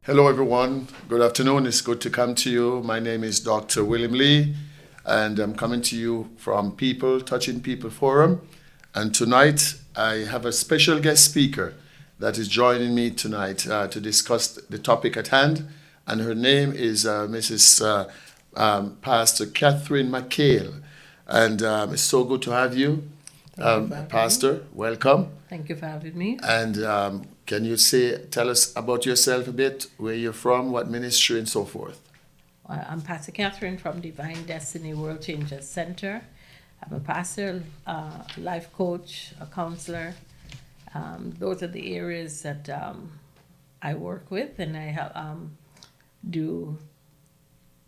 Hello, everyone. Good afternoon. It's good to come to you. My name is Dr. William Lee, and I'm coming to you from People Touching People Forum. And tonight, I have a special guest speaker that is joining me tonight to discuss the topic at hand. And her name is Mrs. Pastor Catherine Mckail. And it's so good to have you, Pastor. Welcome. Thank you for having me. And can you tell us about yourself a bit, where you're from, what ministry, and so forth? I'm Pastor Catherine from Divine Destiny World Changers Center. I'm a pastor, life coach, a counselor. Those are the areas that I work with, and I do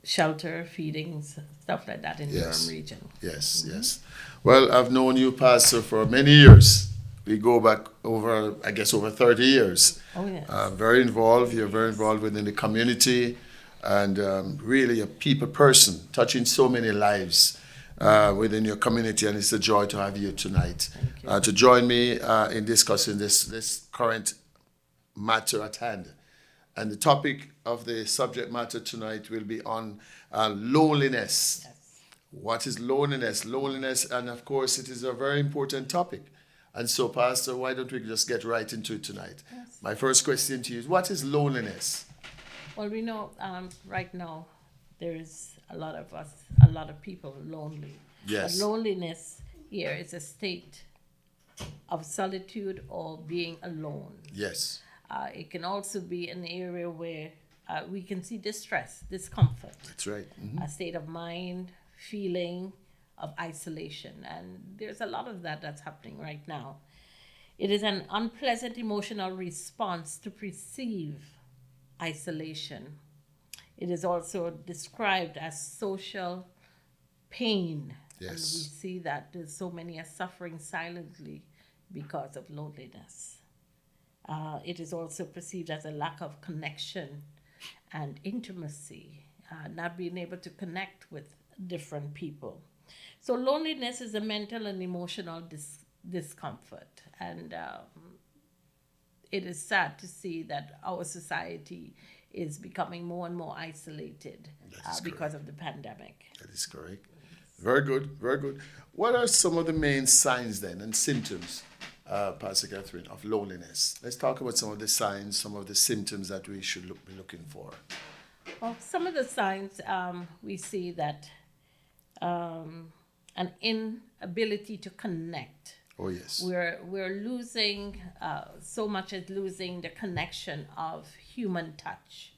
shelter, feedings, stuff like that in the Durham region. Yes, yes. Well, I've known you, Pastor, for many years. We go back over 30 years. Oh, yes. Very involved. You're very involved within the community and really a people person, touching so many lives within your community. And it's a joy to have you tonight to join me in discussing this current matter at hand. And the topic of the subject matter tonight will be on loneliness. Yes. What is loneliness? Loneliness, and of course, it is a very important topic. And so, Pastor, why don't we just get right into it tonight? Yes. My first question to you is, what is loneliness? Well, we know right now there is a lot of people lonely. Yes. But loneliness here is a state of solitude or being alone. Yes. It can also be an area where we can see distress, discomfort. That's right. Mm-hmm. A state of mind, feeling of isolation. And there's a lot of that's happening right now. It is an unpleasant emotional response to perceive isolation. It is also described as social pain. Yes. And we see that there's so many are suffering silently because of loneliness. It is also perceived as a lack of connection and intimacy, not being able to connect with different people. So loneliness is a mental and emotional discomfort. And it is sad to see that our society is becoming more and more isolated because of the pandemic. That is correct. Very good, very good. What are some of the main signs then and symptoms, Pastor Catherine, of loneliness? Let's talk about some of the signs, some of the symptoms that we should be looking for. Well, some of the signs we see that an inability to connect. Oh, yes. We're losing so much as losing the connection of human touch.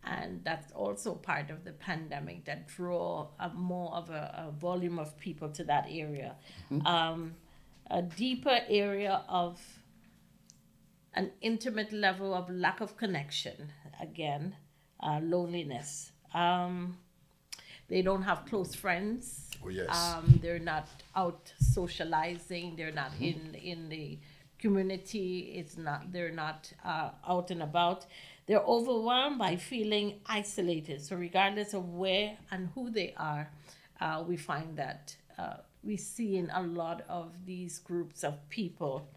And that's also part of the pandemic that draw more of a volume of people to that area. Mm-hmm. A deeper area of an intimate level of lack of connection, again, loneliness. They don't have close friends. Oh, yes. They're not out socializing. They're not in the community. They're not out and about. They're overwhelmed by feeling isolated. So regardless of where and who they are, we find that we see in a lot of these groups of people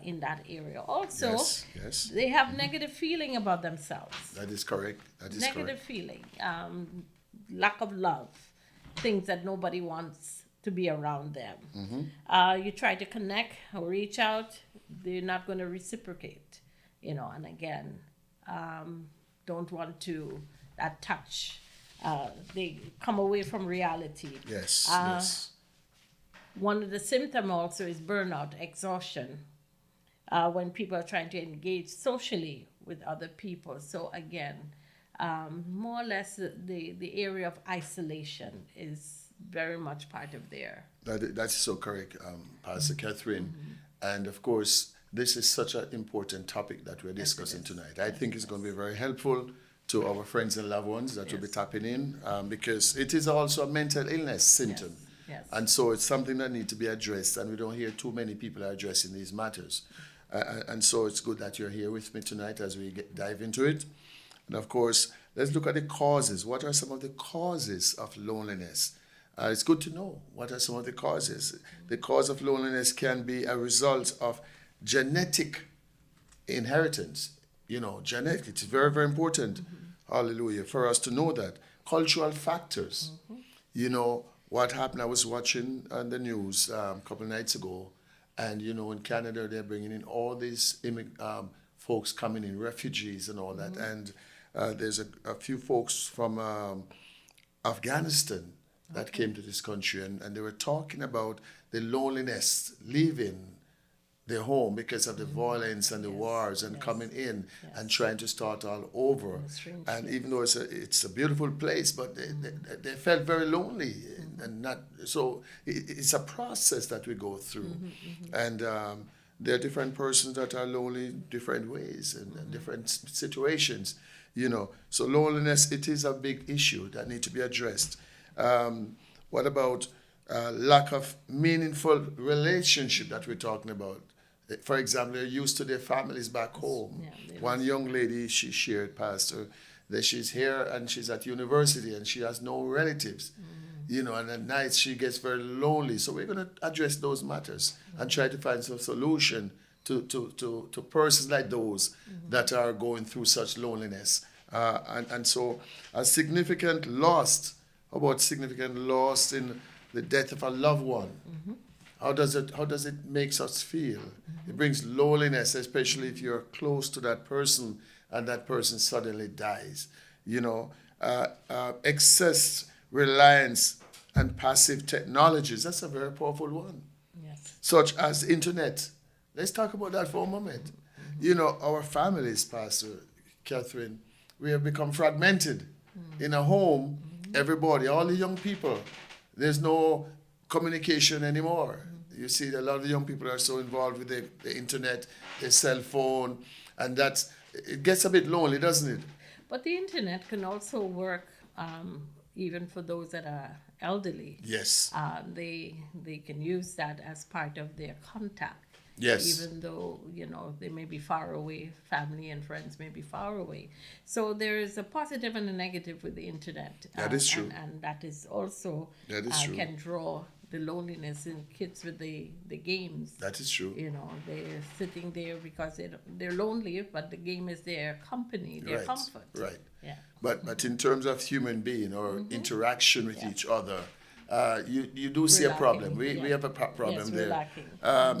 in that area. Also, yes. They have negative feeling about themselves. That is correct. Negative feeling, lack of love, things that nobody wants to be around them. Mm-hmm. You try to connect or reach out, they're not going to reciprocate, and again, don't want to touch. They come away from reality. Yes. One of the symptoms also is burnout, exhaustion, when people are trying to engage socially with other people. So again, more or less the area of isolation is very much part of there. That's so correct, Pastor Catherine. Mm-hmm. And of course, this is such an important topic that we're discussing tonight. I think it's going to be very helpful to our friends and loved ones that will be tapping in because it is also a mental illness symptom. Yes. And so it's something that needs to be addressed, and we don't hear too many people are addressing these matters. And so it's good that you're here with me tonight as we dive into it. And of course, let's look at the causes. What are some of the causes of loneliness? It's good to know what are some of the causes. The cause of loneliness can be a result of genetic inheritance. genetic. It's very, very important, hallelujah, for us to know that. Cultural factors, what happened, I was watching on the news a couple of nights ago, and, in Canada, they're bringing in all these folks coming in, refugees and all that, and there's a few folks from Afghanistan that came to this country, and they were talking about the loneliness leaving their home because of the violence and the wars, and coming in and trying to start all over. And even though it's a beautiful place, but they felt very lonely, and not so. It's a process that we go through, and there are different persons that are lonely different ways and different situations. So loneliness, it is a big issue that needs to be addressed. What about lack of meaningful relationship that we're talking about? For example, they're used to their families back home. One young lady, she shared, Pastor, that she's here and she's at university and she has no relatives. And at night she gets very lonely. So we're going to address those matters and try to find some solution to persons like those that are going through such loneliness. And so a significant loss. How about significant loss in the death of a loved one? How does it make us feel? It brings loneliness, especially if you're close to that person and that person suddenly dies. Excess reliance and passive technologies, that's a very powerful one. Yes. Such as internet. Let's talk about that for a moment. Our families, Pastor Catherine, we have become fragmented. In a home, everybody, all the young people, there's no communication anymore. You see, a lot of the young people are so involved with the internet, their cell phone, and it gets a bit lonely, doesn't it? But the internet can also work even for those that are elderly. Yes. They can use that as part of their contact. Yes. Even though, they may be far away, family and friends may be far away. So there is a positive and a negative with the internet. That is true. And that is also true. Can draw the loneliness in kids with the games. That is true. They're sitting there because they're lonely, but the game is their company, their comfort. Right. Yeah. But in terms of human being or interaction with each other, you do see a problem. We have a problem there. Lacking.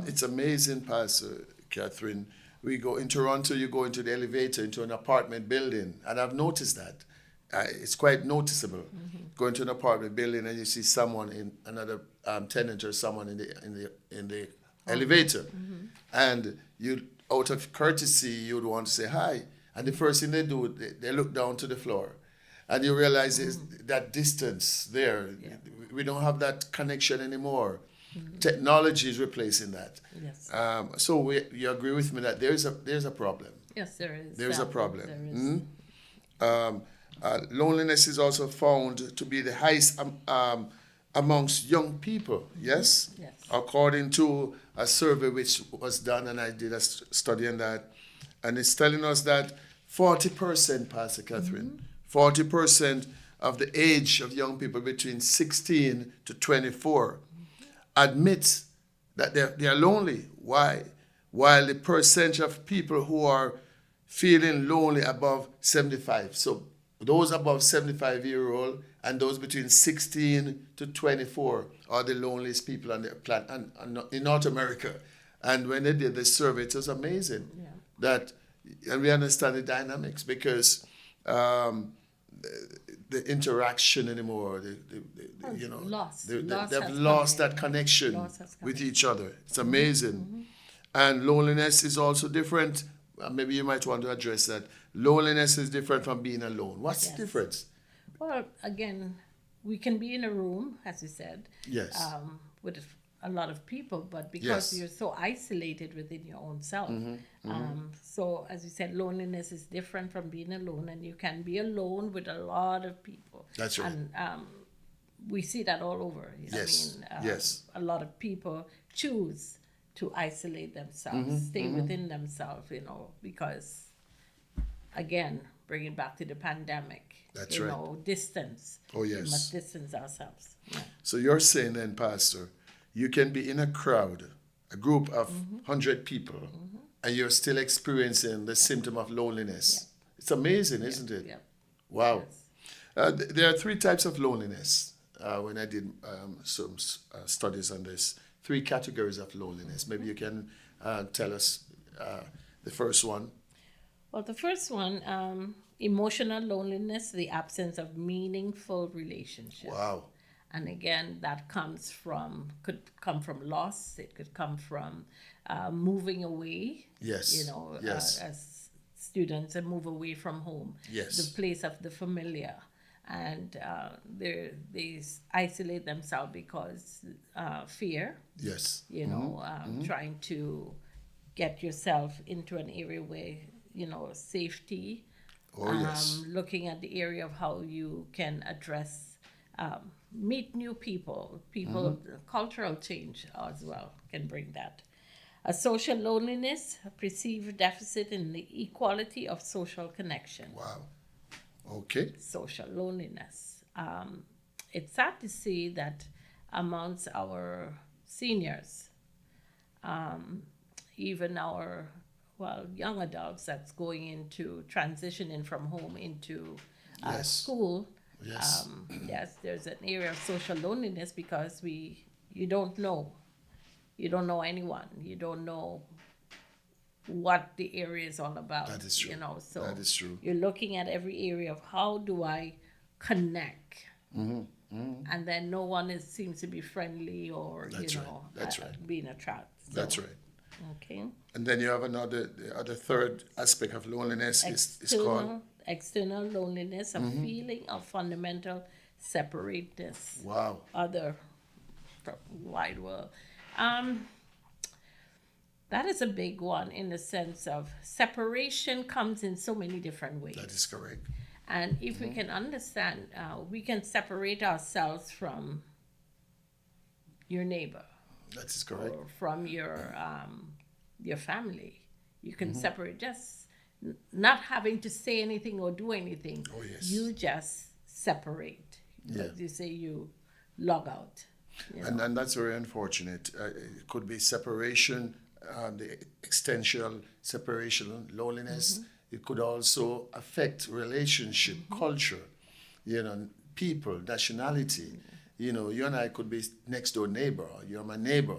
It's amazing, Pastor Catherine. We go in Toronto, you go into the elevator into an apartment building, and I've noticed that. It's quite noticeable. Go into an apartment building and you see someone in another tenant or someone in the elevator, and you, out of courtesy, you'd want to say hi, and the first thing they do, they look down to the floor. And you realize is that distance there. Yeah. We don't have that connection anymore. Technology is replacing that. Yes. So you agree with me that there's a problem. Yes, there is. There's a problem. There is. Loneliness is also found to be the highest amongst young people. Yes. Yes. According to a survey which was done, and I did a study on that, and it's telling us that 40%, Pastor Catherine. 40% of the age of young people between 16 to 24 admit that they are lonely. Why? While the percentage of people who are feeling lonely above 75. So those above 75-year-old and those between 16 to 24 are the loneliest people on the planet in North America. And when they did the survey, it was amazing that, and we understand the dynamics because the interaction anymore, they've lost that connection with each other. It's amazing. And loneliness is also different. Maybe you might want to address that. Loneliness is different from being alone. What's the difference? Well, again, we can be in a room, as you said, with a lot of people, but because you're so isolated within your own self. So, as you said, loneliness is different from being alone, and you can be alone with a lot of people. That's right. And we see that all over. A lot of people choose to isolate themselves, stay within themselves, because, again, bringing back to the pandemic, distance. Oh, yes. We must distance ourselves. Yeah. So you're saying then, Pastor, you can be in a crowd, a group of 100 people, And you're still experiencing the symptom of loneliness. It's amazing, isn't it? Yep. Wow. Yes. There are three types of loneliness. When I did some studies on this, three categories of loneliness. Maybe you can tell us the first one. Well, the first one, emotional loneliness, the absence of meaningful relationships. Wow. And again, that could come from loss. It could come from moving away. Yes. Yes. As students, and move away from home. Yes. The place of the familiar, and they isolate themselves because fear. Yes. Trying to get yourself into an area where safety. Oh, yes. Looking at the area of how you can address, meet new people, cultural change as well can bring that. A social loneliness, a perceived deficit in the equality of social connection. Wow. Okay. Social loneliness. It's sad to see that amongst our seniors, even our young adults that's going into transitioning from home into Yes. school. Yes. Yes, there's an area of social loneliness because you don't know anyone, you don't know what the area is all about. That is true. So That is true. you're looking at every area of how do I connect, and then no one seems to be friendly or That's right. That's right. being attracted. That's right. Okay. And then you have the other third aspect of loneliness is called. External loneliness, a feeling of fundamental separateness. Wow. Other wide world. That is a big one in the sense of separation comes in so many different ways. That is correct. And if we can understand, we can separate ourselves from your neighbor. That is correct. Or from your family. You can separate, just not having to say anything or do anything. Oh, yes. You just separate. Yeah. You say you log out. And that's very unfortunate. It could be separation, the extensional separation, loneliness. It could also affect relationship, culture, people, nationality. You and I could be next door neighbor. You're my neighbor,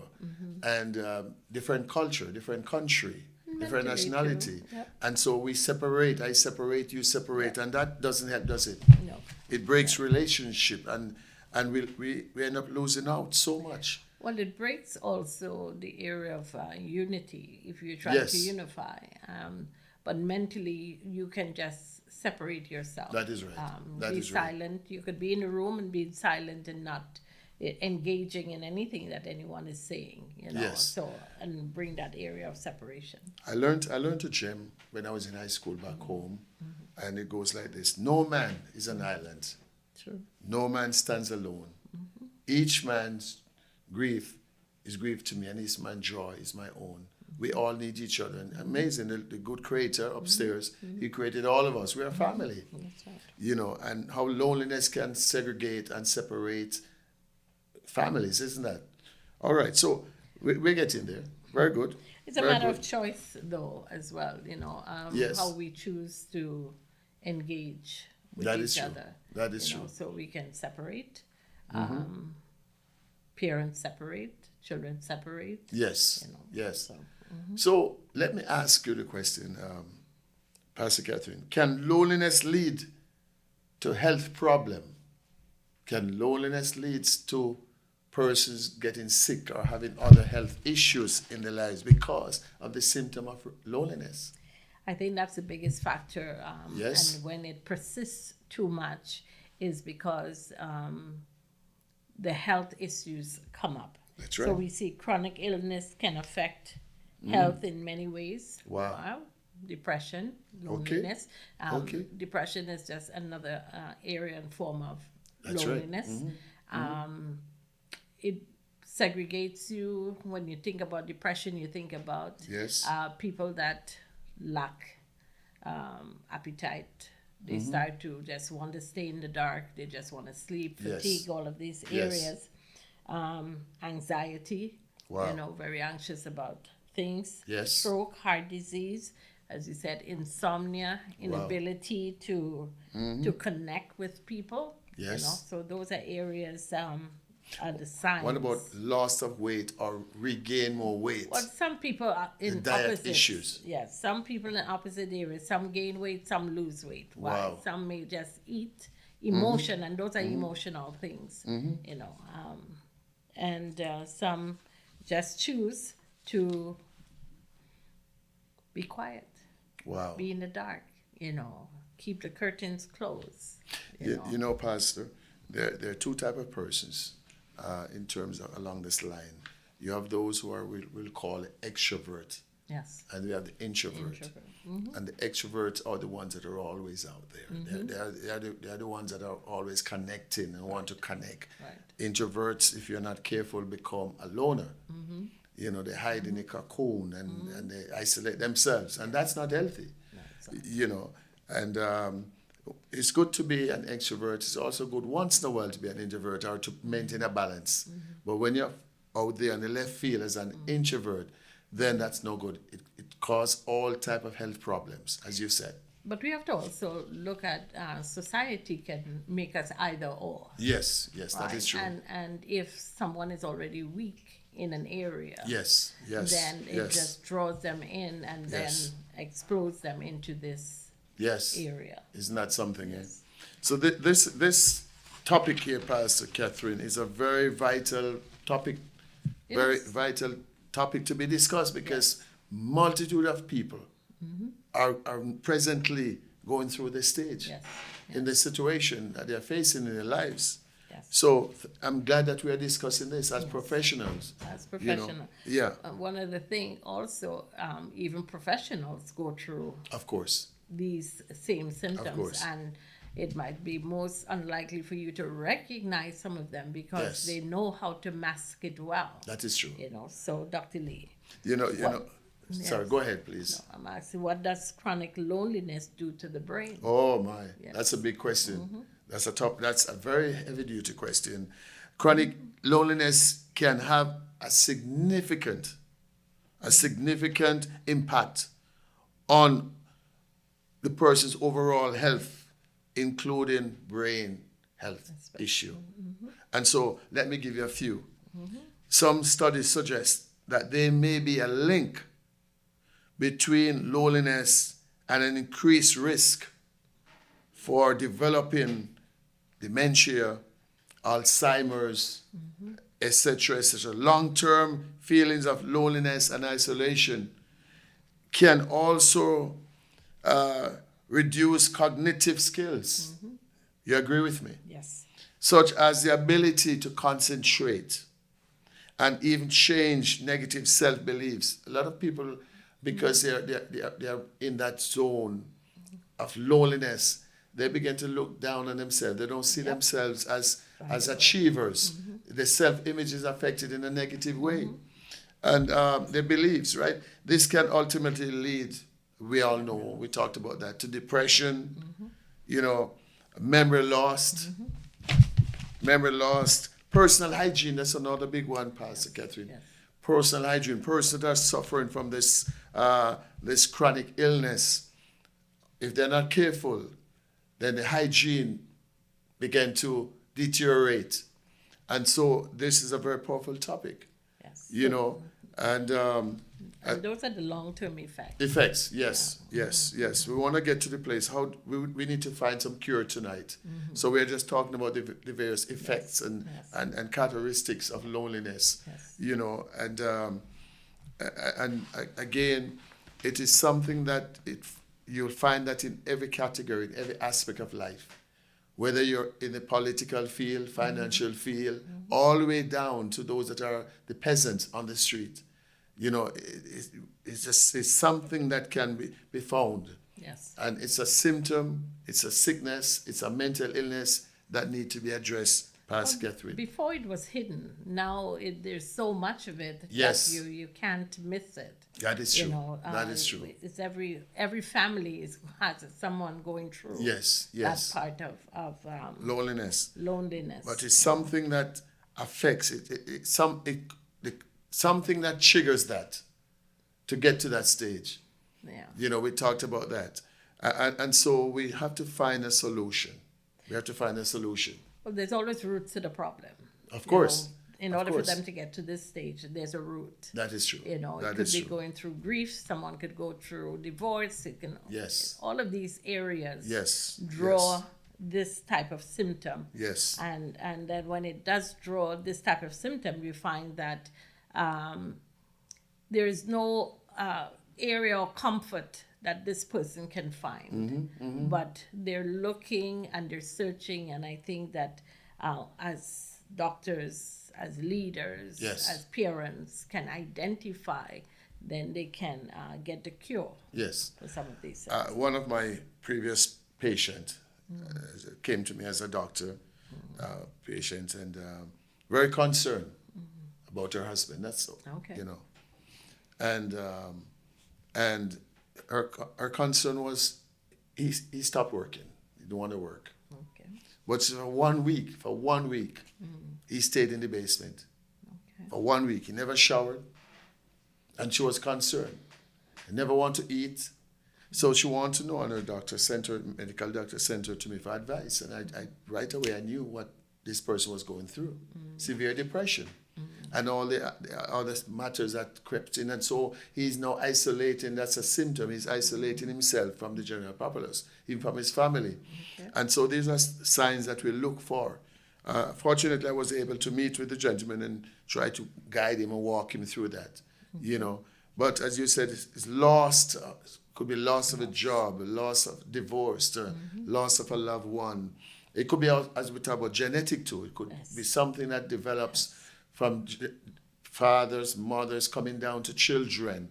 and different culture, different country, different nationality. Yep. And so we separate. I separate, you separate, and that doesn't help, does it? No. It breaks relationship, and we end up losing out so much. Well, it breaks also the area of unity if you try Yes. to unify. But mentally, you can just separate yourself. That is right. That be is right. silent. You could be in a room and be silent and not engaging in anything that anyone is saying. Yes. So and bring that area of separation. I learned to gym when I was in high school back home, and it goes like this: no man is an island. True. No man stands alone. Each man's grief is grief to me, and each man's joy is my own. We all need each other. And amazing, the good creator upstairs, he created all of us. We're a family. That's right. And how loneliness can segregate and separate families, isn't that? All right, so we're getting there. Very good. It's a Very matter good. of choice, though, as well. Yes. How we choose to engage with That each is true. other. That is true. So we can separate. Parents separate, children separate. Yes, yes. So, So let me ask you the question, Pastor Catherine. Can loneliness lead to health problem? Can loneliness lead to persons getting sick or having other health issues in their lives because of the symptom of loneliness? I think that's the biggest factor. Yes. And when it persists too much is because the health issues come up. That's right. So we see chronic illness can affect health in many ways. Wow. Depression, loneliness. Okay. Depression is just another area and form of That's right. loneliness. It segregates you. When you think about depression, you think about Yes. people that lack appetite. They start to just want to stay in the dark. They just want to sleep, Yes. fatigue, all of these Yes. areas. Anxiety. Wow. Very anxious about things. Yes. Stroke, heart disease, as you said, insomnia, inability to connect with people. Yes. So those are areas are the signs. What about loss of weight or regain more weight? Well, some people are in diet opposite issues. Yes, some people in opposite areas. Some gain weight, some lose weight. Why? Wow. Some may just eat emotion, and those are emotional things. And some just choose to be quiet, Wow. be in the dark. Keep the curtains closed. You know, Pastor, there are two type of persons in terms of along this line. You have those who are we'll call extrovert, Yes. and we have the introvert. And the extroverts are the ones that are always out there. They're the ones that are always connecting and want to connect. Right. Introverts, if you're not careful, become a loner. They hide in a cocoon and they isolate themselves, and that's not healthy. And it's good to be an extrovert. It's also good once in a while to be an introvert or to maintain a balance. But when you're out there on the left field as an introvert, then that's no good. It causes all type of health problems, as you said. But we have to also look at society can make us either or. Yes, that is true. And if someone is already weak in an area, yes, then it just draws them in and then explodes them into this area. Isn't that something? Yes. So this topic here, Pastor Catherine, is a very vital topic. Vital topic to be discussed because multitude of people are presently going through this stage in the situation that they're facing in their lives. Yes. So I'm glad that we are discussing this as professionals. As professionals. One of the things also, even professionals go through. Of course. These same symptoms, and it might be most unlikely for you to recognize some of them because they know how to mask it well. That is true. So Dr. Lee. Sorry, go ahead, please. No, I'm asking, what does chronic loneliness do to the brain? Oh my, that's a big question. That's a very heavy duty question. Chronic loneliness can have a significant impact on the person's overall health, including brain health issue. And so let me give you a few. Some studies suggest that there may be a link between loneliness and an increased risk for developing dementia, Alzheimer's, etc., etc. Long-term feelings of loneliness and isolation can also reduce cognitive skills. You agree with me? Yes. Such as the ability to concentrate and even change negative self-beliefs. A lot of people, because they're in that zone of loneliness, they begin to look down on themselves. They don't see themselves as achievers. The self-image is affected in a negative way. And their beliefs, right? This can ultimately lead, we all know, we talked about that, to depression, memory lost, personal hygiene. That's another big one, Pastor Catherine. Yes. Personal hygiene. Persons that are suffering from this chronic illness, if they're not careful, then the hygiene begin to deteriorate. And so this is a very powerful topic. Yes. And those are the long-term effects. Effects, yes. We want to get to the place how we need to find some cure tonight. So we're just talking about the various effects and characteristics of loneliness. And again, it is something that you'll find that in every category, in every aspect of life, whether you're in the political field, financial field, all the way down to those that are the peasants on the street. It's something that can be found. Yes. And it's a symptom, it's a sickness, it's a mental illness that need to be addressed, Pastor Catherine. Before it was hidden. Now there's so much of it that you can't miss it. That is true. That is true. It's every family has someone going through that part of loneliness. But it's something that affects it. Something that triggers that. to get to that stage. Yeah. You know, we talked about that. And so we have to find a solution. We have to find a solution. Well, there's always roots to the problem. Of course. In Of order course. for them to get to this stage, there's a root. That is true. You know, it That could is be true. going through grief. Someone could go through divorce. It can. Yes. All of these areas. Yes. Draw Yes. this type of symptom. Yes. And then when it does draw this type of symptom, we find that there is no area of comfort that this person can find. But they're looking and they're searching, and I think that as doctors, as leaders, Yes. as parents can identify, then they can get the cure Yes. for some of these. One of my previous patients came to me as a doctor patient, and very concerned about her husband. That's so. Okay. You know, and her concern was he stopped working. He didn't want to work. Okay. But for 1 week, he stayed in the basement. Okay. For 1 week, he never showered, and she was concerned. He never wanted to eat. So she wanted to know, and her medical doctor sent her to me for advice. And I right away I knew what this person was going through. Severe depression. And all the other matters that crept in. And so he's now isolating, that's a symptom. He's isolating himself from the general populace, even from his family. Okay. And so these are signs that we look for. Fortunately, I was able to meet with the gentleman and try to guide him and walk him through that, you know. But as you said, it's lost. Could be loss of a job, loss of divorce, loss of a loved one. It could be, as we talk about, genetic too. It could be something that develops from fathers, mothers coming down to children.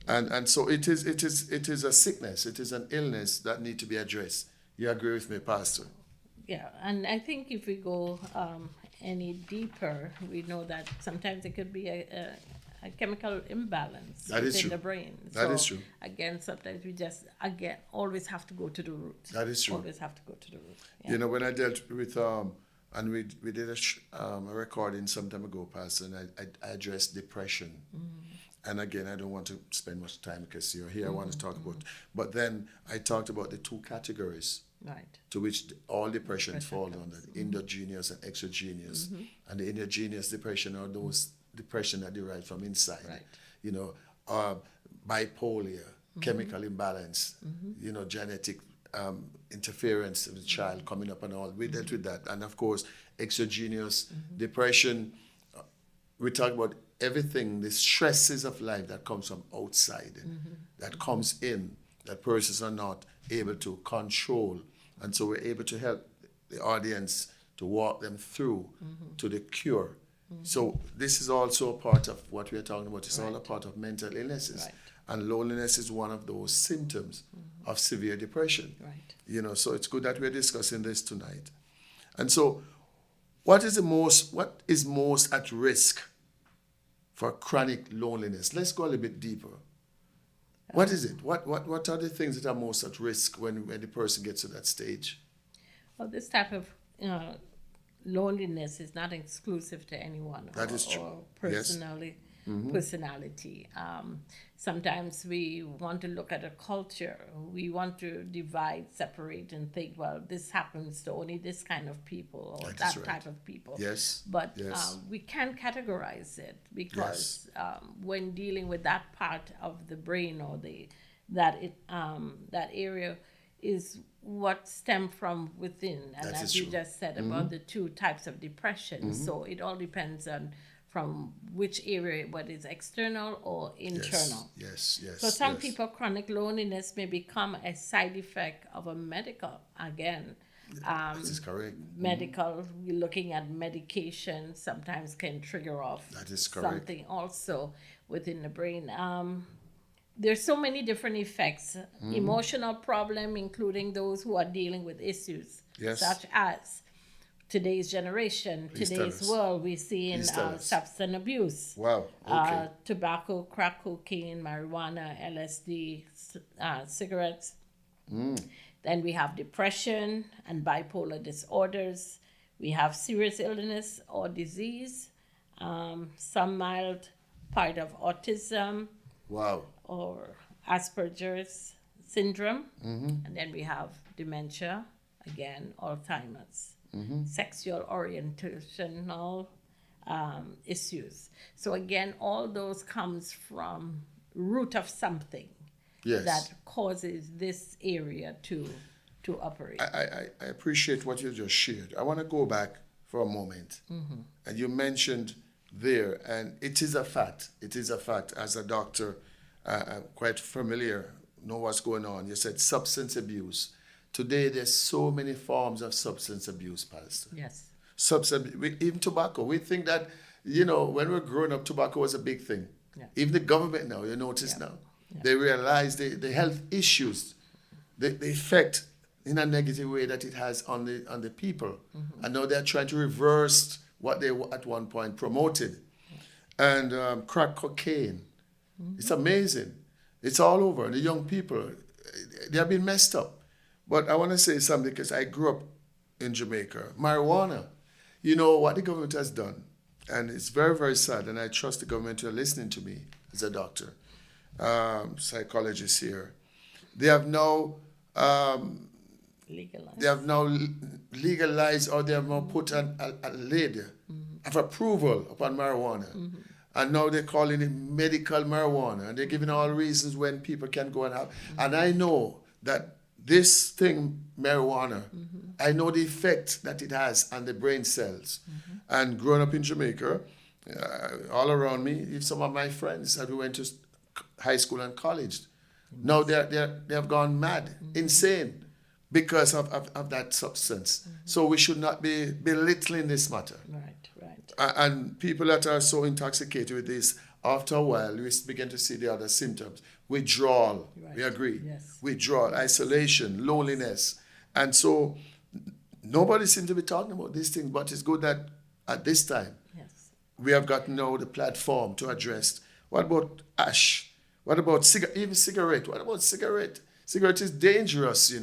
And so it is a sickness. It is an illness that need to be addressed. You agree with me, Pastor? Yeah, and I think if we go any deeper, we know that sometimes it could be a chemical imbalance That is within true. the brain. That is true. Again, sometimes we just always have to go to the root. That is true. Always have to go to the root. Yeah. You know, when I dealt with and we did a recording some time ago, Pastor, and I addressed depression. And again, I don't want to spend much time because you're here. I want to talk about, but then I talked about the two categories Right. to which all depressions fall comes. under: endogenous and exogenous. And the endogenous depression are those depression that derive from inside. Right. You know, bipolar, chemical imbalance. You know, genetic interference of the child coming up and all. We dealt with that, and of course, exogenous depression. We talk about everything, the stresses of life that comes from outside, that comes in, that persons are not able to control. And so we're able to help the audience to walk them through to the cure. So this is also a part of what we're talking about. It's all a part of mental illnesses. Right. And loneliness is one of those symptoms of severe depression. Right. You know, so it's good that we're discussing this tonight. And so what is most at risk for chronic loneliness? Let's go a little bit deeper. What is it? What are the things that are most at risk when the person gets to that stage? Well, this type of loneliness is not exclusive to anyone. That is true. Or Yes. personality. Sometimes we want to look at a culture. We want to divide, separate, and think, well, this happens to only this kind of people or That is that right. type of people. Yes. But Yes. we can categorize it because when dealing with that part of the brain or that area is what stem from within, and That is as you true. just said about the two types of depression. So it all depends on from which area, whether it's external or internal. Yes. So some people, chronic loneliness may become a side effect of a medical. Again, This is correct. medical, we're looking at medication, sometimes can trigger off That is correct. something also within the brain. There's so many different effects. Emotional problem, including those who are dealing with issues, Yes. such as today's generation, Please tell today's us. world, we're seeing Please tell us. substance abuse. Wow. Okay. Tobacco, crack cocaine, marijuana, LSD, cigarettes. Then we have depression and bipolar disorders. We have serious illness or disease, some mild part of autism, Wow. or Asperger's syndrome, and then we have dementia, again, Alzheimer's, sexual orientational issues. So again, all those comes from root of something Yes. that causes this area to operate. I appreciate what you just shared. I want to go back for a moment. And you mentioned there, and it is a fact. It is a fact. As a doctor, I'm quite familiar, know what's going on. You said substance abuse. Today, there's so many forms of substance abuse, Pastor. Yes. Even tobacco. We think that, when we're growing up, tobacco was a big thing. Yeah. Even the government now, you notice now, they realize the health issues, the effect in a negative way that it has on the people. And now they're trying to reverse what they at one point promoted. And crack cocaine. It's amazing. It's all over. The young people, they have been messed up. But I want to say something because I grew up in Jamaica. Marijuana, what the government has done, and it's very, very sad, and I trust the government are listening to me as a doctor, psychologist here. They have now legalized, or they have now put a lid of approval upon marijuana. And now they're calling it medical marijuana, and they're giving all reasons when people can go and have. And I know that this thing, marijuana, I know the effect that it has on the brain cells. And growing up in Jamaica, all around me, if some of my friends that we went to high school and college, now they have gone mad, insane, because of that substance. So we should not be belittling this matter. Right. And people that are so intoxicated with this, after a while, we begin to see the other symptoms. Withdrawal, we agree. Yes. Withdrawal, isolation, loneliness. And so nobody seems to be talking about these things, but it's good that at this time, we have got now the platform to address. What about ash? What about cigarette? What about cigarette? Cigarette is dangerous,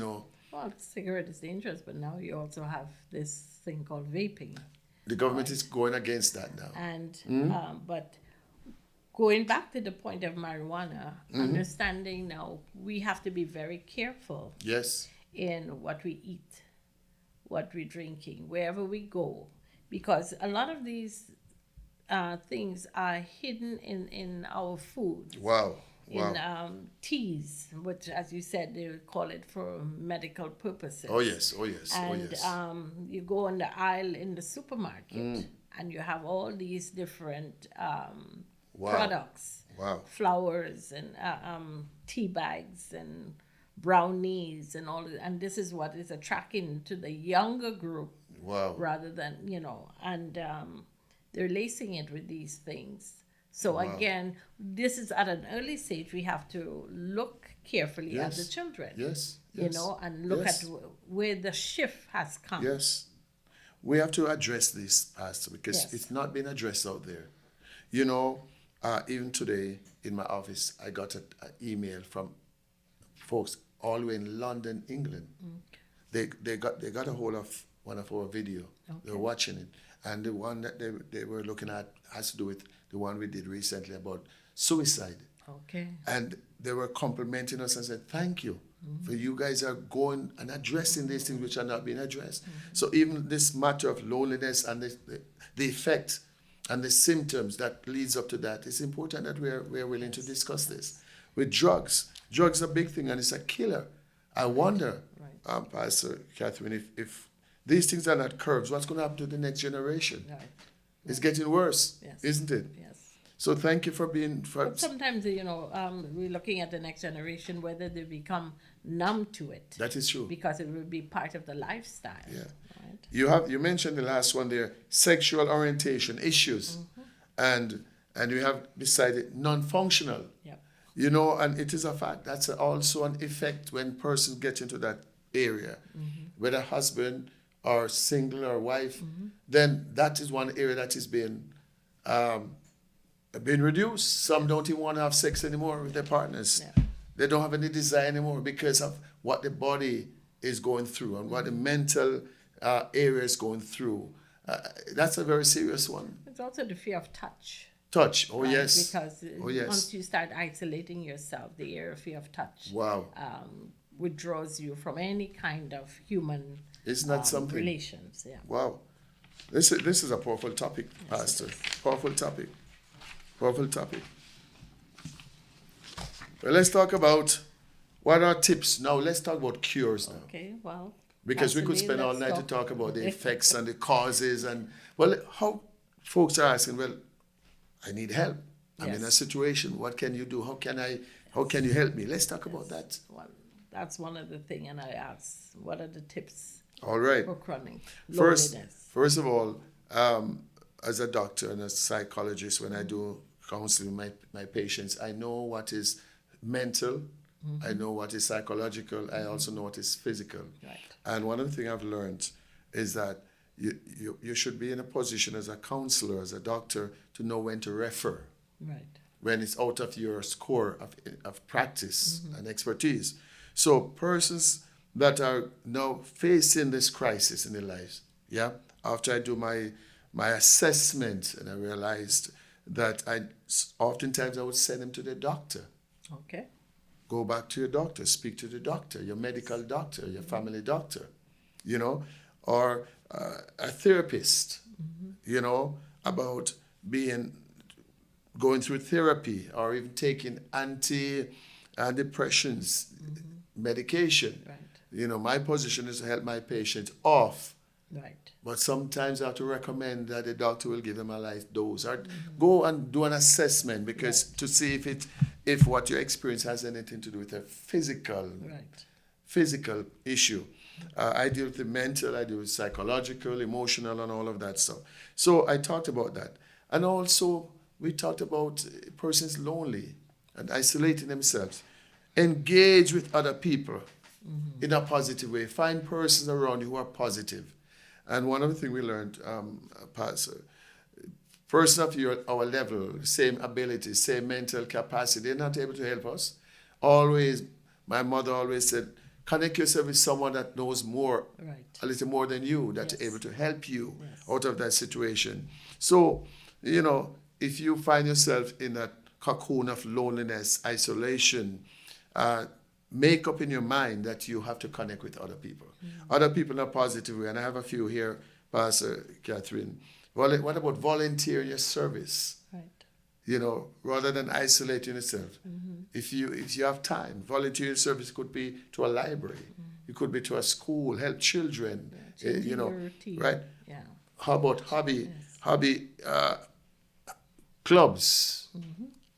Well, cigarette is dangerous, but now you also have this thing called vaping. The government is going against that now. And but going back to the point of marijuana, understanding now we have to be very careful. Yes. In what we eat, what we're drinking, wherever we go, because a lot of these things are hidden in our food. Wow. In teas, which, as you said, they call it for medical purposes. Oh yes. And you go on the aisle in the supermarket, and you have all these different products. Wow. Flowers and tea bags and brownies and all, and this is what is attracting to the younger group. Wow. Rather than, and they're lacing it with these things. So again, this is at an early stage. We have to look carefully at the children. Yes. And look at where the shift has come. Yes. We have to address this, Pastor, because it's not been addressed out there. Even today in my office, I got an email from folks all the way in London, England. They got a hold of one of our video. Okay. They were watching it. And the one that they were looking at has to do with the one we did recently about suicide. Okay. And they were complimenting us and said, thank you for you guys are going and addressing these things which are not being addressed. So even this matter of loneliness and the effect and the symptoms that leads up to that, it's important that we're willing to discuss this. With drugs are a big thing and it's a killer. I wonder, Pastor Catherine, if these things are not curbed, what's going to happen to the next generation? Right. It's getting worse, isn't it? Yes. So thank you for being... But sometimes, we're looking at the next generation, whether they become numb to it. That is true. Because it will be part of the lifestyle. Yeah. Right? You mentioned the last one there, sexual orientation issues. And we have beside it non-functional. Yep. And it is a fact. That's also an effect when persons get into that area. Whether husband or single or wife, then that is one area that is being reduced. Some don't even want to have sex anymore with their partners. Yeah. They don't have any desire anymore because of what the body is going through and what the mental area is going through. That's a very serious one. It's also the fear of touch. Touch. Oh, right? yes. Because Oh, yes. once you start isolating yourself, the area of fear of touch Wow. withdraws you from any kind of human Isn't that something? relations. Yeah. Wow. This is a powerful topic, Pastor. Powerful topic. Powerful topic. Well, let's talk about what are tips. Now, let's talk about cures now. Okay, well. Because we could Absolutely, spend all let's night to talk about the effects and the causes. And, well, how folks are asking, well, I need help. I'm in a Yes. situation. What can you do? How can you help me? Let's talk about that. Well, that's one of the things, and I asked, what are the tips All right. for chronic First loneliness? of all, as a doctor and a psychologist, when I do counseling with my patients, I know what is mental, I know what is psychological, I also know what is physical. Right. And one of the things I've learned is that you should be in a position as a counselor, as a doctor, to know when to refer, Right. when it's out of your score of practice and expertise. So persons that are now facing this crisis in their lives, yeah, after I do my assessment and I realized that oftentimes I would send them to the doctor. Okay. Go back to your doctor, speak to the doctor, your medical doctor, your family doctor, or a therapist, about going through therapy or even taking antidepressants, medication. Right. My position is to help my patients off. Right. But sometimes I have to recommend that the doctor will give them a light dose or go and do an assessment because to see if what you experience has anything to do with a physical issue. I deal with the mental, I deal with psychological, emotional, and all of that stuff. So I talked about that. And also we talked about persons lonely and isolating themselves. Engage with other people in a positive way. Find persons around you who are positive. And one of the things we learned, Pastor, person of our level, same ability, same mental capacity, they're not able to help us. My mother always said, connect yourself with someone that knows more, a little more than you, that's able to help you out of that situation. So, if you find yourself in a cocoon of loneliness, isolation, make up in your mind that you have to connect with other people. Other people in a positive way. And I have a few here, Pastor Catherine. Well, what about volunteer your service? Right. Rather than isolating yourself. If you have time, volunteer your service could be to a library. It could be to a school, help children. Your routine. Right? Yeah. How about hobby clubs?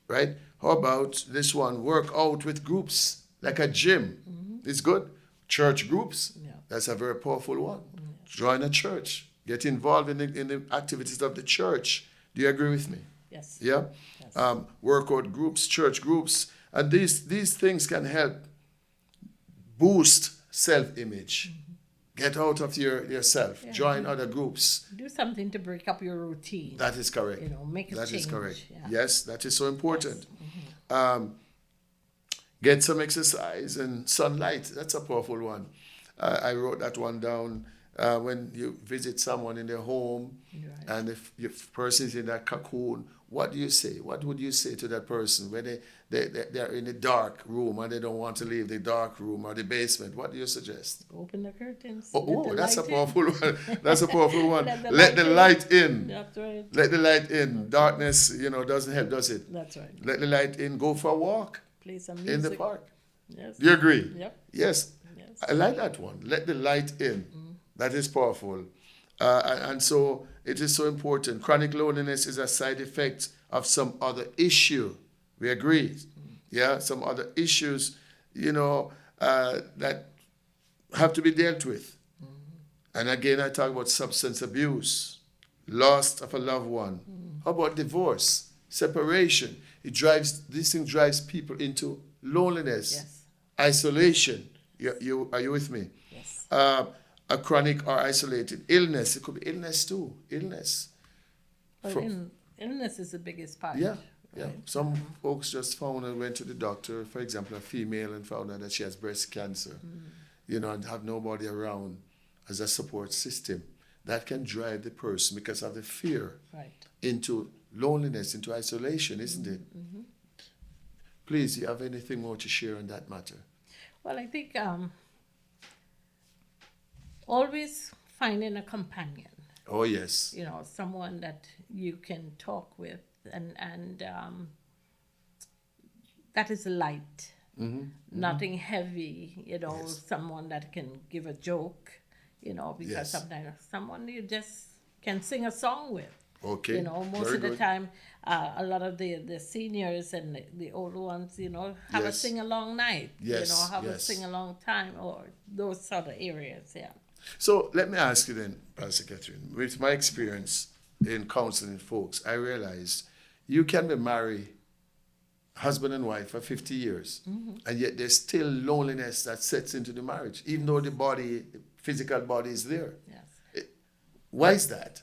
Right? How about this one? Work out with groups. Like a gym, it's good. Church groups, that's a very powerful one. Join a church, get involved in the activities of the church. Do you agree with me? Yes. Yeah. Yes. Workout groups, church groups, and these things can help boost self-image. Get out of yourself. Yeah. Join other groups. Do something to break up your routine. That is correct. Make a change. That is correct. Yeah. Yes, that is so important. Yes. Get some exercise and sunlight. That's a powerful one. I wrote that one down. When you visit someone in their home, and if your person is in that cocoon, what do you say? What would you say to that person when they're in a dark room and they don't want to leave the dark room or the basement? What do you suggest? Open the curtains. That's a powerful one. That's a powerful one. Let the light in. That's right. Let the light in. Darkness, doesn't help, does it? That's right. Let the light in. Go for a walk. Play some music. In the park. Yes. Do you agree? Yep. Yes. I like that one. Let the light in. That is powerful. And so it is so important. Chronic loneliness is a side effect of some other issue. We agree. Yeah, some other issues, that have to be dealt with. And again, I talk about substance abuse, loss of a loved one. How about divorce, separation? This thing drives people into loneliness, isolation. Are you with me? Yes. A chronic or isolated illness. It could be illness too. Illness. Illness is the biggest part. Yeah. Yeah. Some folks just went to the doctor, for example, a female, and found out that she has breast cancer, and have nobody around as a support system. That can drive the person because of the fear into loneliness, into isolation, isn't it? Please, you have anything more to share on that matter? Well, I think always finding a companion, Oh, yes. someone that you can talk with, and that is light, nothing heavy, Yes. someone that can give a joke, because Yes. sometimes someone you just can sing a song with. Okay. Most Very of the good. time, a lot of the seniors and the older ones, have a Yes. sing-along night, Yes, have a yes. sing-along time, or those sort of areas, yeah. So let me ask you then, Pastor Catherine, with my experience in counseling folks, I realized you can be married, husband and wife, for 50 years, and yet there's still loneliness that sets into the marriage, even though the physical body is there. Yes. Why is that?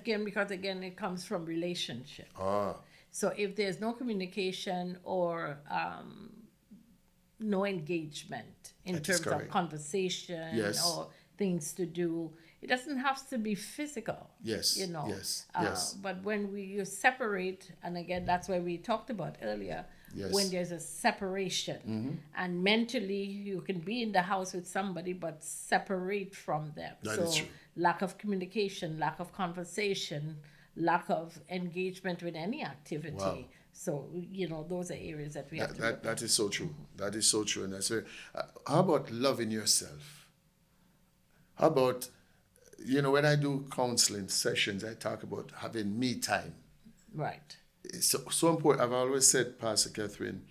Because it comes from relationship. Ah, So if there's no communication or no engagement in That is terms of correct. conversation Yes. or things to do, it doesn't have to be physical. yes, yes, yes, But when you separate, and again, that's why we talked about earlier, Yes. when there's a separation, and mentally you can be in the house with somebody but separate from them. That so is true. lack of communication, lack of conversation, lack of engagement with any activity. Wow. So those are areas that we have to look that is so true. That is so true. And that's very, how about loving yourself? How about, when I do counseling sessions, I talk about having me time. right. It's so important. I've always said, Pastor Catherine,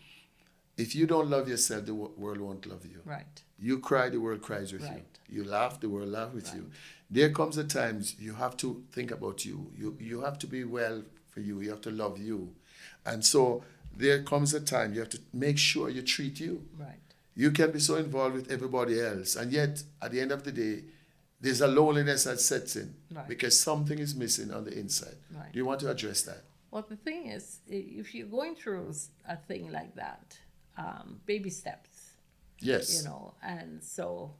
if you don't love yourself, the world won't love you. Right. You cry, the world cries with Right. you. You laugh, the world laughs with you. There comes a times you have to think about you. You have to be well for you. You have to love you. And so there comes a time you have to make sure you treat you. Right. You can be so involved with everybody else, and yet at the end of the day, there's a loneliness that sets in Right. because something is missing on the inside. Right. Do you want to address that? Well, the thing is, if you're going through a thing like that, baby steps, Yes. and so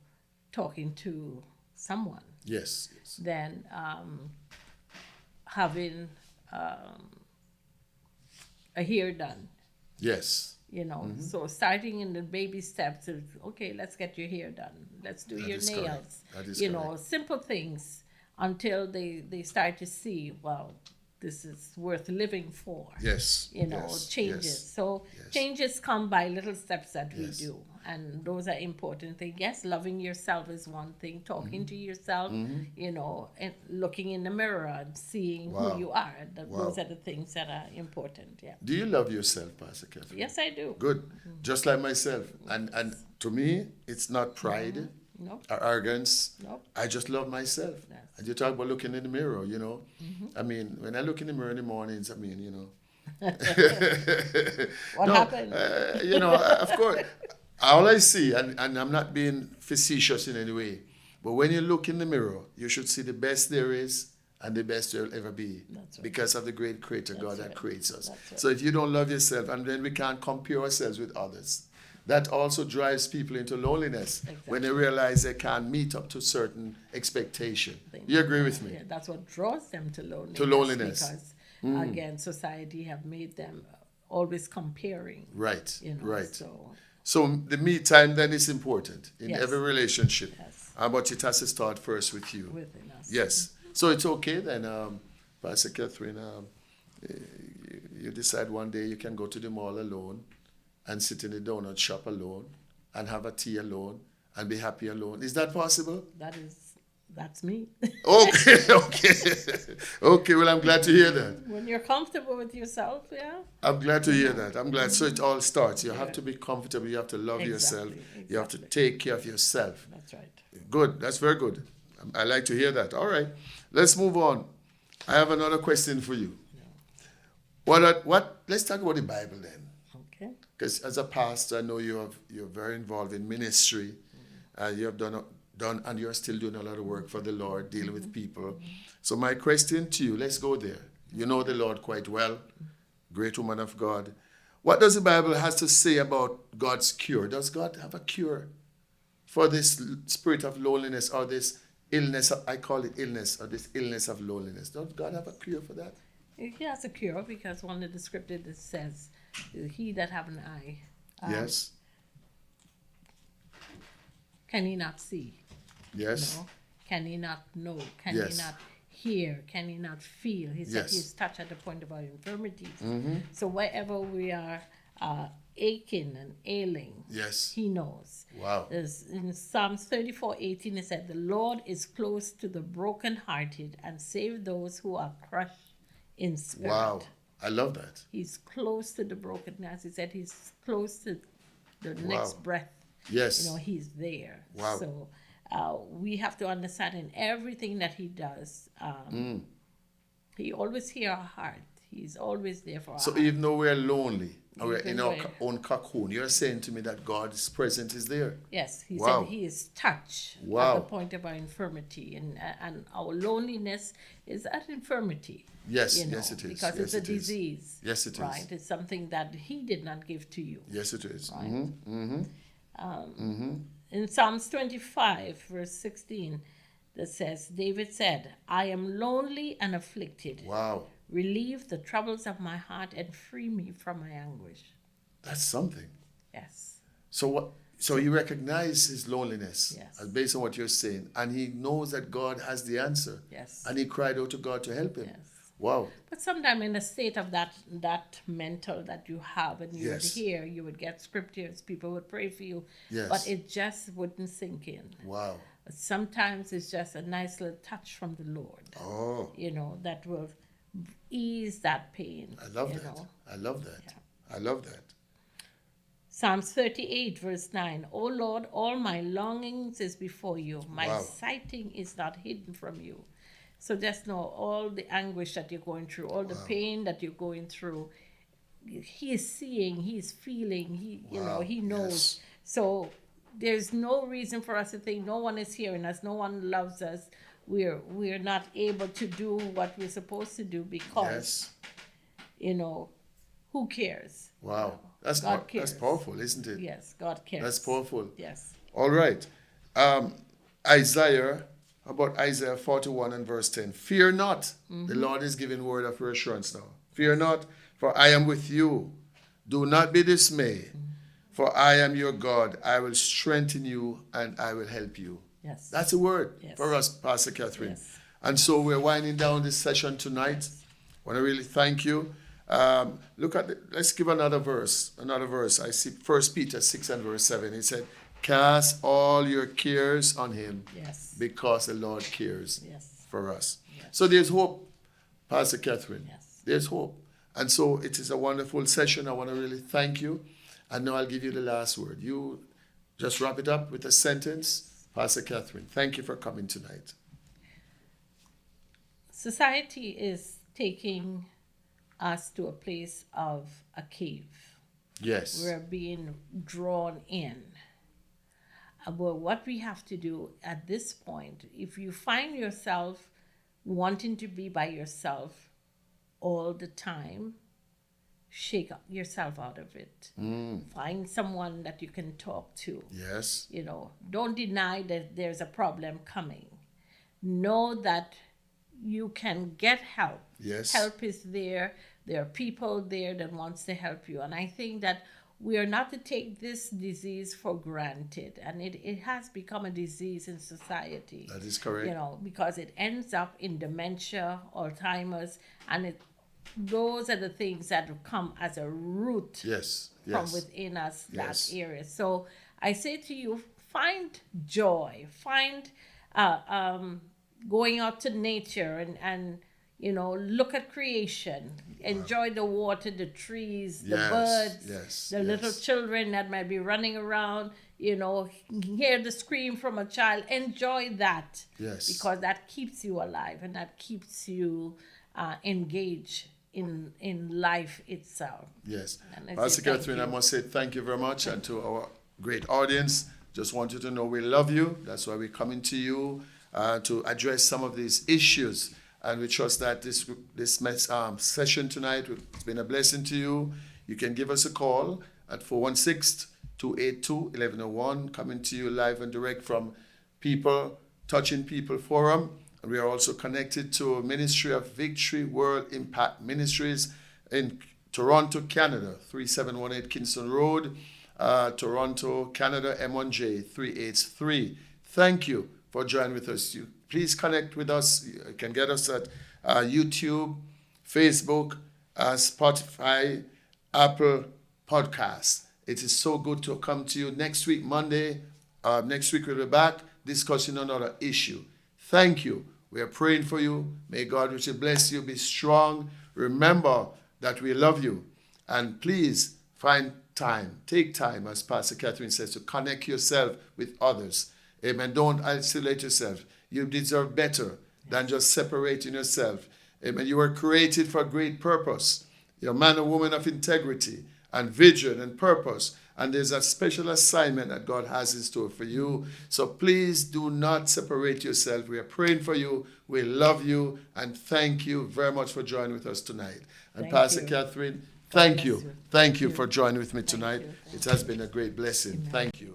talking to someone, Yes. Yes. then having a hair done, Yes. so starting in the baby steps of, okay, let's get your hair done, let's do That your is nails, correct. That is correct. simple things until they start to see, well, this is worth living for. Yes. Changes. Yes. So Yes. changes come by little steps that we Yes. do. And those are important things. Yes, loving yourself is one thing, talking to yourself, and looking in the mirror and seeing Wow. who you are. Wow. Those are the things that are important. Yeah. Do you love yourself, Pastor Catherine? Yes, I do. Good. Just like myself. And to me, it's not pride No, or arrogance. no. I just love myself. Yes. And you talk about looking in the mirror, I mean, when I look in the mirror in the mornings, What No, happened? Of course, all I see, and I'm not being facetious in any way, but when you look in the mirror, you should see the best there is and the best there will ever be. That's right. Because of the great creator God that right. creates us. That's right. So if you don't love yourself, and then we can't compare ourselves with others, that also drives people into loneliness when they realize they can't meet up to certain expectation. You agree with me? Yeah, that's what draws them to loneliness. To loneliness. Because, again, society have made them always comparing. Right, right. So, So the me time then is important in Yes. every relationship. Yes. But it has to start first with you. within us. Yes. So it's okay then, Pastor Catherine, you decide one day you can go to the mall alone and sit in the donut shop alone and have a tea alone and be happy alone. Is that possible? That's me. Okay, okay. Okay, well, I'm glad to hear that. When you're comfortable with yourself, yeah. I'm glad to hear that. I'm glad. So it all starts. You have to be comfortable. You have to love yourself. Exactly, You have to exactly. take care of yourself. That's right. Good. That's very good. I like to hear that. All right. Let's move on. I have another question for you. Let's talk about the Bible then. Okay. Because as a pastor, I know you're very involved in ministry. You have done and you're still doing a lot of work for the Lord, dealing with people. So my question to you, let's go there. You know the Lord quite well, great woman of God. What does the Bible has to say about God's cure? Does God have a cure for this spirit of loneliness or this illness? I call it illness, or this illness of loneliness. Does God have a cure for that? He has a cure because one of the scriptures that says, "He that have an eye, Yes. can he not see? Yes. No? Can he not know? Can Yes. he not hear? Can he not feel?" He said Yes. he's touched at the point of our infirmities. Mm-hmm. So wherever we are aching and ailing, Yes. he knows. Wow. In Psalms 34:18, it said, "The Lord is close to the brokenhearted and save those who are crushed in spirit." Wow. I love that. He's close to the broken. As he said, he's close to the Wow. next breath. Yes. He's there. Wow. So we have to understand in everything that he does, he always hears our heart. He's always there for us. So even though we're lonely, or we're Even in our when- own cocoon, you're saying to me that God's presence is there. Yes, he Wow. said he is touched Wow. at the point of our infirmity, and our loneliness is an infirmity. Yes, yes it is. Because Yes, it's a it is. disease. Yes, it is. Right, it's something that he did not give to you. Yes, it is. Right. Mm-hmm. Mm-hmm. In Psalms 25, verse 16, that says, David said, "I am lonely and afflicted. Wow. Relieve the troubles of my heart and free me from my anguish." That's something. Yes. So what? So he recognized his loneliness, Yes. based on what you're saying, and he knows that God has the answer. Yes. And he cried out to God to help him. Yes. Wow. But sometimes in a state of that mental that you have, and you Yes. would hear, you would get scriptures, people would pray for you, Yes. but it just wouldn't sink in. Wow. But sometimes it's just a nice little touch from the Lord, Oh, that will ease that pain. I love you that. know. I love that. I love that. Psalms 38, verse 9. "O Lord, all my longings is before you. My Wow. sighting is not hidden from you." So just know all the anguish that you're going through, all the pain that you're going through. He is seeing, he's feeling, Wow. he knows. Yes. So there's no reason for us to think no one is hearing us, no one loves us. We're not able to do what we're supposed to do because, Yes. who cares? Wow. That's God cares. that's powerful, isn't it? Yes, God cares. That's powerful. Yes. All right. Isaiah, how about Isaiah 41 and verse 10? "Fear not." The Lord is giving word of reassurance now. "Fear not, for I am with you. Do not be dismayed, for I am your God. I will strengthen you and I will help you." Yes. That's a word Yes. for us, Pastor Catherine. Yes. And so we're winding down this session tonight. I want to really thank you. Let's give another verse. I see 1 Peter 6 and verse 7. It said, "Cast all your cares on him, Yes. because the Lord cares Yes. for us." Yes. So there's hope, Pastor Catherine. Yes. There's hope. And so it is a wonderful session. I want to really thank you. And now I'll give you the last word. You just wrap it up with a sentence. Pastor Catherine, thank you for coming tonight. Society is taking us to a place of a cave. Yes. We're being drawn in. But what we have to do at this point, if you find yourself wanting to be by yourself all the time, shake yourself out of it. Find someone that you can talk to. Yes. Don't deny that there's a problem coming. Know that you can get help. Yes. Help is there. There are people there that wants to help you. And I think that we are not to take this disease for granted. And it has become a disease in society. That is correct. Because it ends up in dementia, Alzheimer's, and those are the things that come as a root Yes. from Yes. within us, Yes. that area. So I say to you, find joy, find going out to nature and look at creation, enjoy the water, the trees, the Yes, birds, yes, the little yes. children that might be running around, hear the scream from a child. Enjoy that. Yes. Because that keeps you alive and that keeps you engaged in life itself. Yes. And I Pastor say thank Catherine, I you. must say thank you very much. And to our great audience, just want you to know we love you. That's why we're coming to you to address some of these issues. And we trust that this session tonight has been a blessing to you. You can give us a call at 416-282-1101, coming to you live and direct from Touching People Forum. And we are also connected to Ministry of Victory World Impact Ministries in Toronto, Canada, 3718 Kingston Road, Toronto, Canada, M1J 383. Thank you for joining with us. Please connect with us. You can get us at YouTube, Facebook, Spotify, Apple Podcasts. It is so good to come to you next week, Monday. Next week we'll be back discussing another issue. Thank you. We are praying for you. May God richly bless you. Be strong. Remember that we love you. And please find time, take time, as Pastor Catherine says, to connect yourself with others. Amen. Don't isolate yourself. You deserve better than just separating yourself. Amen. You were created for a great purpose. You're a man or woman of integrity and vision and purpose. And there's a special assignment that God has in store for you. So please do not separate yourself. We are praying for you. We love you. And thank you very much for joining with us tonight. And Pastor Catherine, thank you. Thank you for joining with me tonight. It has been a great blessing. Thank you.